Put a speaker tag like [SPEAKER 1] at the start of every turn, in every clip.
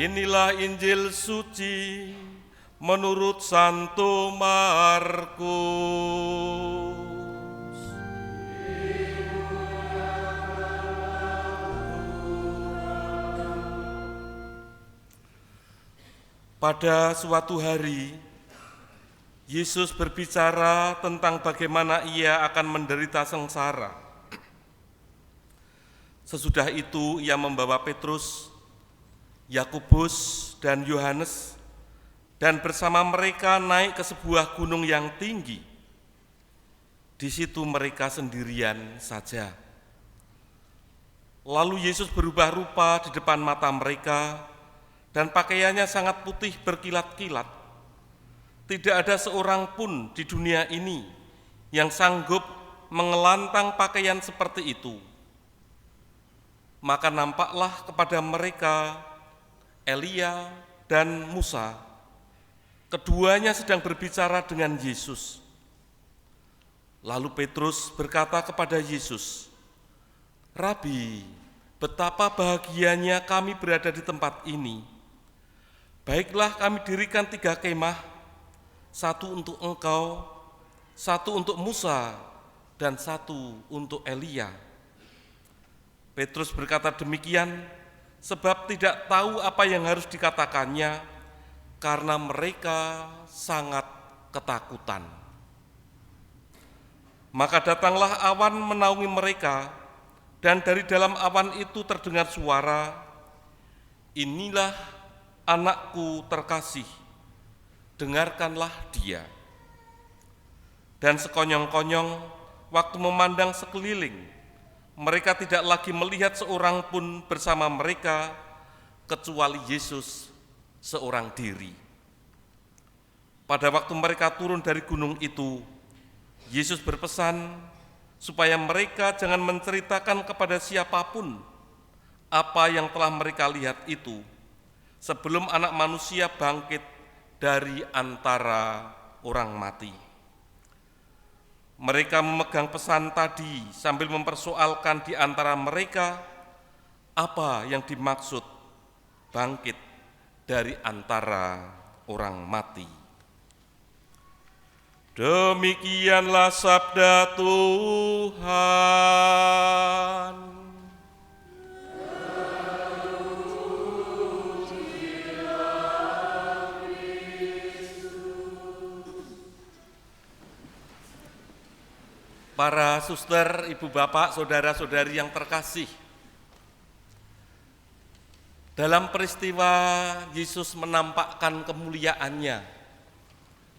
[SPEAKER 1] Inilah Injil suci menurut Santo Markus. Pada suatu hari, Yesus berbicara tentang bagaimana ia akan menderita sengsara. Sesudah itu ia membawa Petrus, Yakobus, dan Yohanes, dan bersama mereka naik ke sebuah gunung yang tinggi. Di situ mereka sendirian saja. Lalu Yesus berubah rupa di depan mata mereka, dan pakaiannya sangat putih berkilat-kilat. Tidak ada seorang pun di dunia ini yang sanggup mengelantang pakaian seperti itu. Maka nampaklah kepada mereka Elia dan Musa. Keduanya sedang berbicara dengan Yesus. Lalu Petrus berkata kepada Yesus, "Rabi, betapa bahagianya kami berada di tempat ini. Baiklah kami dirikan 3 kemah, 1 untuk engkau, 1 untuk Musa, dan 1 untuk Elia." Petrus berkata demikian sebab tidak tahu apa yang harus dikatakannya, karena mereka sangat ketakutan. Maka datanglah awan menaungi mereka, dan dari dalam awan itu terdengar suara, "Inilah anakku terkasih, dengarkanlah dia." Dan sekonyong-konyong waktu memandang sekeliling, mereka tidak lagi melihat seorang pun bersama mereka, kecuali Yesus seorang diri. Pada waktu mereka turun dari gunung itu, Yesus berpesan supaya mereka jangan menceritakan kepada siapapun apa yang telah mereka lihat itu, sebelum Anak Manusia bangkit dari antara orang mati. Mereka memegang pesan tadi sambil mempersoalkan di antara mereka apa yang dimaksud bangkit dari antara orang mati. Demikianlah sabda Tuhan. Para suster, ibu bapak, saudara-saudari yang terkasih, dalam peristiwa Yesus menampakkan kemuliaannya,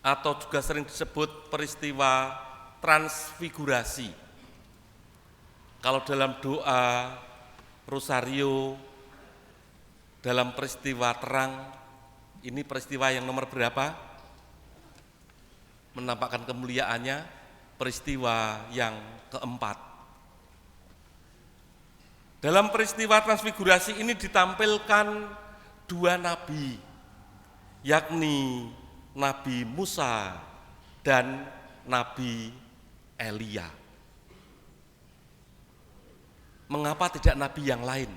[SPEAKER 1] atau juga sering disebut peristiwa transfigurasi. Kalau dalam doa rosario, dalam peristiwa terang, ini peristiwa yang nomor berapa? Menampakkan kemuliaannya, peristiwa yang keempat. Dalam peristiwa transfigurasi ini ditampilkan 2 nabi, yakni Nabi Musa dan Nabi Elia. Mengapa tidak nabi yang lain?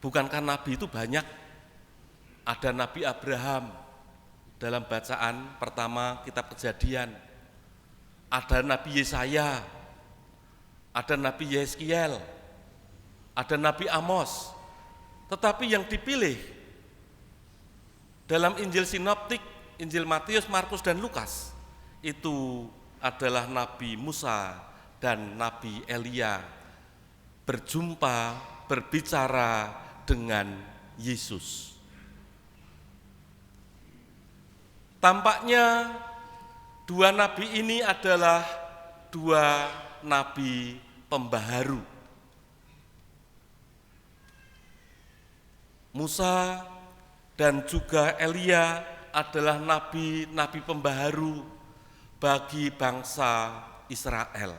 [SPEAKER 1] Bukankah nabi itu banyak? Ada Nabi Abraham dalam bacaan pertama kitab Kejadian. Ada Nabi Yesaya, ada Nabi Yeskiel, ada Nabi Amos. Tetapi yang dipilih dalam Injil Sinoptik, Injil Matius, Markus, dan Lukas, itu adalah Nabi Musa dan Nabi Elia berjumpa, berbicara dengan Yesus. Tampaknya 2 nabi ini adalah 2 nabi pembaharu. Musa dan juga Elia adalah nabi-nabi pembaharu bagi bangsa Israel.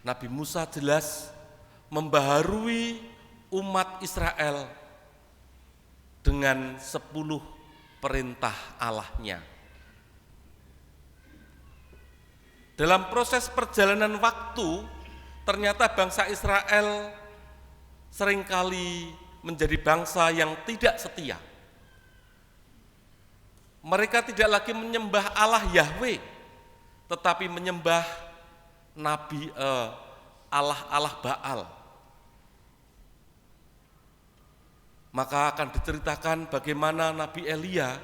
[SPEAKER 1] Nabi Musa jelas membaharui umat Israel dengan 10 perintah Allahnya. Dalam proses perjalanan waktu, ternyata bangsa Israel seringkali menjadi bangsa yang tidak setia. Mereka tidak lagi menyembah Allah Yahweh, tetapi menyembah Allah Baal. Maka akan diceritakan bagaimana Nabi Elia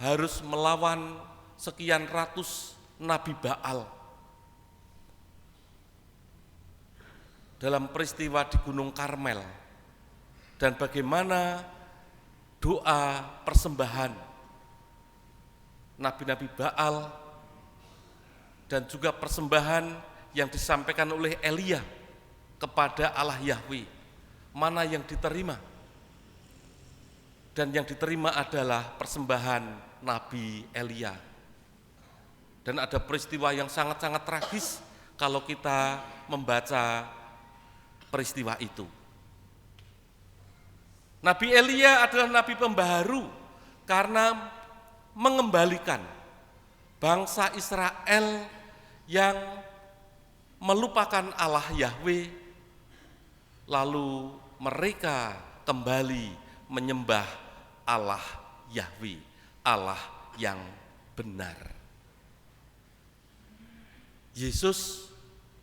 [SPEAKER 1] harus melawan sekian ratus Nabi Baal dalam peristiwa di Gunung Karmel, dan bagaimana doa persembahan Nabi-Nabi Baal dan juga persembahan yang disampaikan oleh Elia kepada Allah Yahweh, mana yang diterima. Dan yang diterima adalah persembahan Nabi Elia. Dan ada peristiwa yang sangat-sangat tragis kalau kita membaca peristiwa itu. Nabi Elia adalah nabi pembaharu karena mengembalikan bangsa Israel yang melupakan Allah Yahweh, lalu mereka kembali menyembah Allah Yahweh, Allah yang benar. Yesus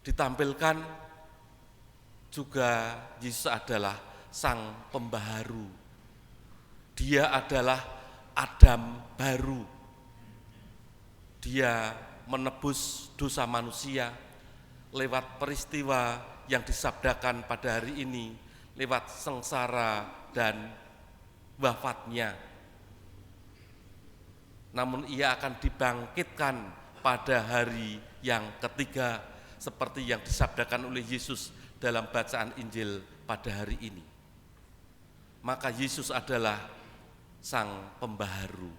[SPEAKER 1] ditampilkan juga, Yesus adalah sang pembaharu. Dia adalah Adam baru. Dia menebus dosa manusia lewat peristiwa yang disabdakan pada hari ini, lewat sengsara dan wafatnya. Namun ia akan dibangkitkan pada hari yang ketiga, seperti yang disabdakan oleh Yesus dalam bacaan Injil pada hari ini. Maka Yesus adalah sang pembaharu.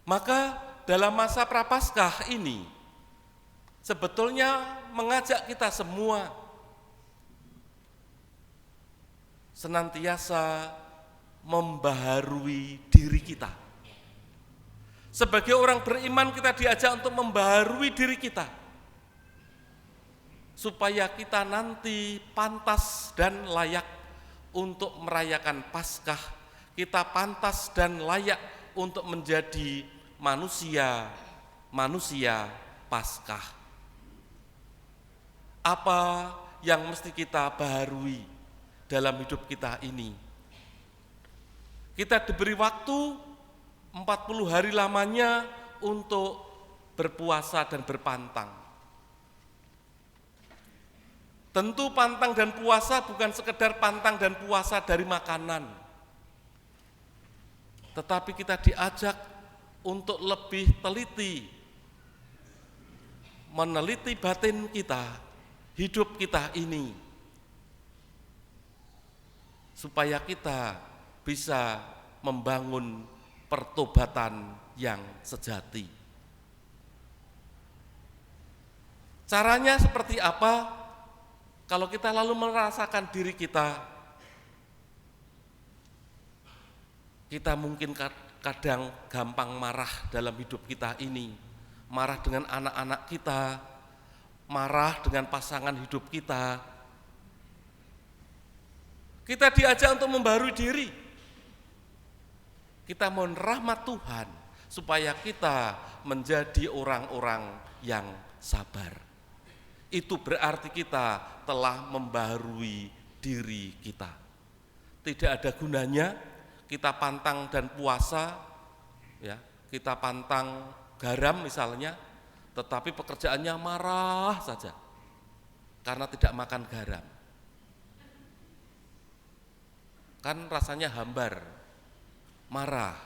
[SPEAKER 1] Maka dalam masa Prapaskah ini sebetulnya mengajak kita semua senantiasa membaharui diri kita. Sebagai orang beriman, kita diajak untuk membaharui diri kita, supaya kita nanti pantas dan layak untuk merayakan Paskah. Kita pantas dan layak untuk menjadi manusia Paskah. Apa yang mesti kita baharui dalam hidup kita ini? Kita diberi waktu 40 hari lamanya untuk berpuasa dan berpantang. Tentu pantang dan puasa bukan sekedar pantang dan puasa dari makanan, tetapi kita diajak untuk lebih teliti, meneliti batin kita, hidup kita ini, supaya kita bisa membangun pertobatan yang sejati. Caranya seperti apa? Kalau kita lalu merasakan diri kita mungkin kadang gampang marah dalam hidup kita ini, marah dengan anak-anak kita, marah dengan pasangan hidup kita. Kita diajak untuk membaharui diri. Kita mohon rahmat Tuhan supaya kita menjadi orang-orang yang sabar. Itu berarti kita telah membaharui diri kita. Tidak ada gunanya kita pantang dan puasa, ya, kita pantang garam misalnya, tetapi pekerjaannya marah saja karena tidak makan garam. Kan rasanya hambar, marah,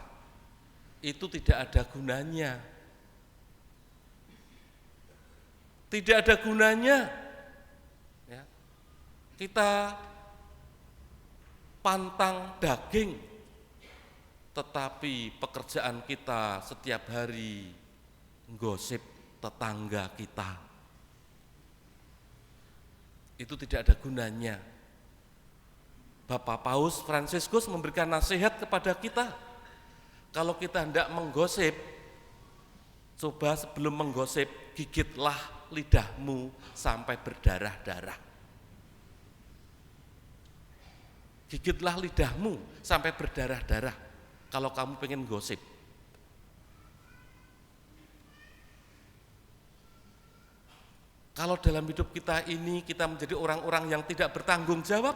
[SPEAKER 1] itu tidak ada gunanya. Tidak ada gunanya ya, kita pantang daging, tetapi pekerjaan kita setiap hari gosip tetangga kita. Itu tidak ada gunanya. Bapak Paus Fransiskus memberikan nasihat kepada kita, kalau kita hendak menggosip, coba sebelum menggosip, gigitlah lidahmu sampai berdarah-darah. Gigitlah lidahmu sampai berdarah-darah kalau kamu pengen gosip. Kalau dalam hidup kita ini kita menjadi orang-orang yang tidak bertanggung jawab,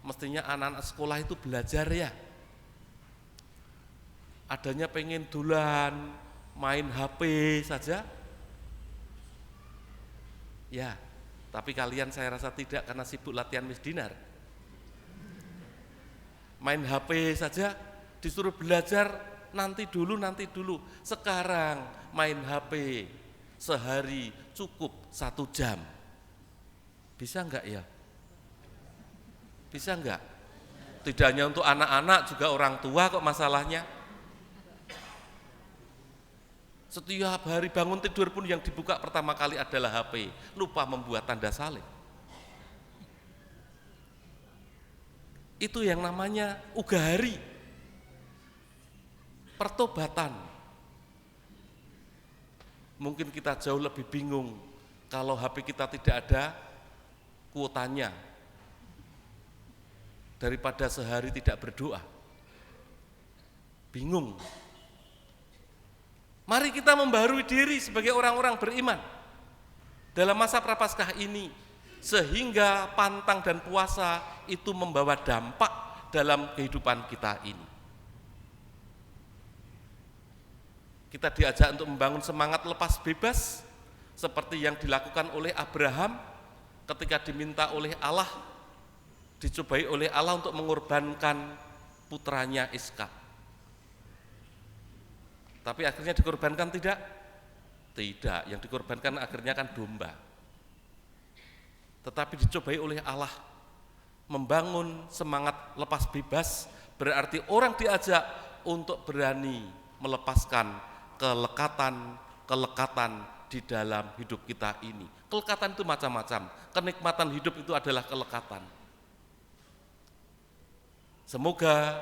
[SPEAKER 1] mestinya anak-anak sekolah itu belajar ya. Adanya pengen dolan, main HP saja. Ya, tapi kalian saya rasa tidak karena sibuk latihan misdinar. Main HP saja, disuruh belajar nanti dulu. Sekarang main HP sehari cukup 1 jam. Bisa enggak ya? Bisa enggak? Tidak hanya untuk anak-anak, juga orang tua kok masalahnya. Setiap hari bangun tidur pun yang dibuka pertama kali adalah HP, lupa membuat tanda salib. Itu yang namanya ugahari, pertobatan. Mungkin kita jauh lebih bingung kalau HP kita tidak ada kuotanya daripada sehari tidak berdoa. Bingung. Mari kita membaharui diri sebagai orang-orang beriman dalam masa Prapaskah ini, sehingga pantang dan puasa itu membawa dampak dalam kehidupan kita ini. Kita diajak untuk membangun semangat lepas bebas seperti yang dilakukan oleh Abraham ketika diminta oleh Allah, dicobai oleh Allah untuk mengorbankan putranya Ishak. Tapi akhirnya dikorbankan tidak? Tidak, yang dikorbankan akhirnya kan domba. Tetapi dicobai oleh Allah membangun semangat lepas bebas, berarti orang diajak untuk berani melepaskan kelekatan di dalam hidup kita ini. Kelekatan itu macam-macam, kenikmatan hidup itu adalah kelekatan. Semoga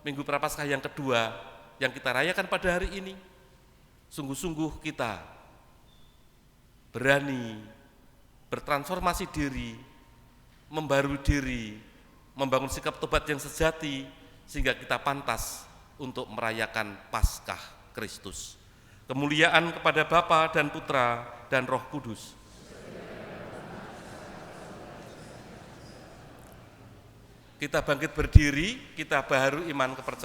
[SPEAKER 1] Minggu Prapaskah yang kedua yang kita rayakan pada hari ini, sungguh-sungguh kita berani bertransformasi diri, membarui diri, membangun sikap tobat yang sejati, sehingga kita pantas untuk merayakan Paskah Kristus. Kemuliaan kepada Bapa dan Putra dan Roh Kudus. Kita bangkit berdiri, kita baharui iman kepercayaan.